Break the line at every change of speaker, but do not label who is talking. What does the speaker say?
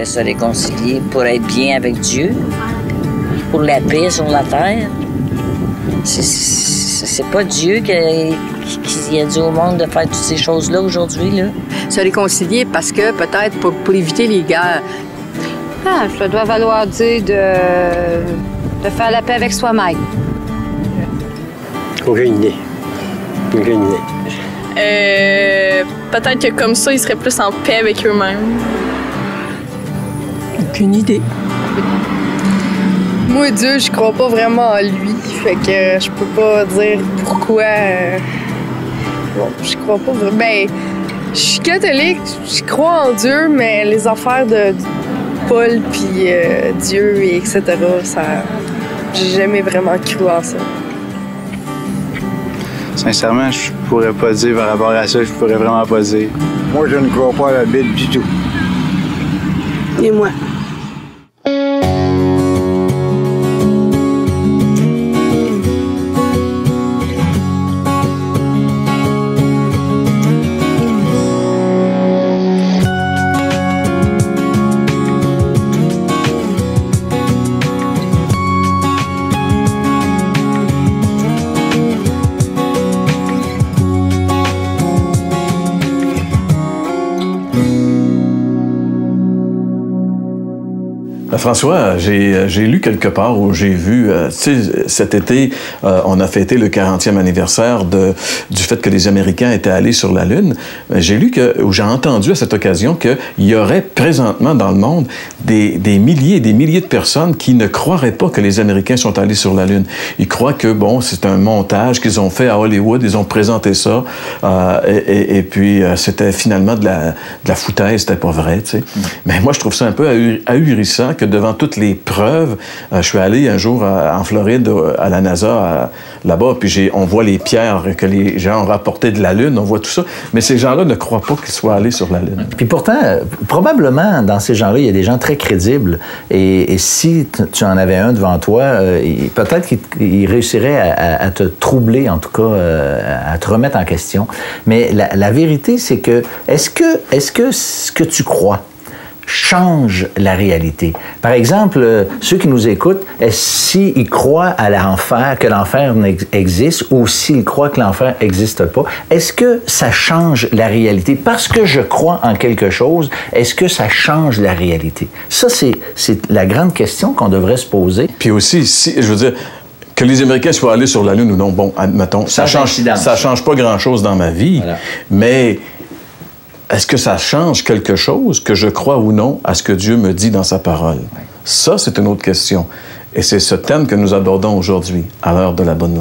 J'aimerais se réconcilier pour être bien avec Dieu, pour la paix sur la terre. C'est pas Dieu qui a dit au monde de faire toutes ces choses-là aujourd'hui, là.
Se réconcilier parce que peut-être pour éviter les guerres.
Ah, ça doit valoir dire de faire la paix avec soi-même.
Aucune idée. Aucune idée.
Peut-être que comme ça, ils seraient plus en paix avec eux-mêmes.
Aucune idée.
Moi, Dieu, je crois pas vraiment en lui. Fait que je peux pas dire pourquoi. Bon, je crois pas vraiment. Ben, je suis catholique, je crois en Dieu, mais les affaires de Paul puis Dieu et etc., ça. J'ai jamais vraiment cru en ça.
Sincèrement, je pourrais pas dire par rapport à ça, je pourrais vraiment pas dire.
Moi, je ne crois pas à la Bible du tout.
Et moi?
François, j'ai lu quelque part où j'ai vu, tu sais, cet été, on a fêté le 40e anniversaire du fait que les Américains étaient allés sur la Lune. J'ai lu ou j'ai entendu à cette occasion qu'il y aurait présentement dans le monde des milliers et des milliers de personnes qui ne croiraient pas que les Américains sont allés sur la Lune. Ils croient que, bon, c'est un montage qu'ils ont fait à Hollywood, ils ont présenté ça, et puis c'était finalement de la foutaise, c'était pas vrai, tu sais. Mais moi, je trouve ça un peu ahurissant que devant toutes les preuves, je suis allé un jour en Floride à la NASA, là-bas, puis on voit les pierres que les gens ont rapportées de la Lune, on voit tout ça, mais ces gens-là ne croient pas qu'ils soient allés sur la Lune.
Puis pourtant, probablement, dans ces gens-là, il y a des gens très crédibles, et si tu en avais un devant toi, peut-être qu'il réussirait à te troubler, en tout cas, à te remettre en question. Mais la vérité, c'est que, est-ce que ce que tu crois change la réalité? Par exemple, ceux qui nous écoutent, s'ils croient à l'enfer, que l'enfer existe, ou s'ils croient que l'enfer n'existe pas, est-ce que ça change la réalité? Parce que je crois en quelque chose, est-ce que ça change la réalité? Ça, c'est la grande question qu'on devrait se poser.
Puis aussi, je veux dire, que les Américains soient allés sur la Lune ou non, bon, admettons, ça change pas grand-chose dans ma vie, voilà. Mais est-ce que ça change quelque chose que je crois ou non à ce que Dieu me dit dans sa parole? Oui. Ça, c'est une autre question. Et c'est ce thème que nous abordons aujourd'hui, à l'heure de la bonne nouvelle.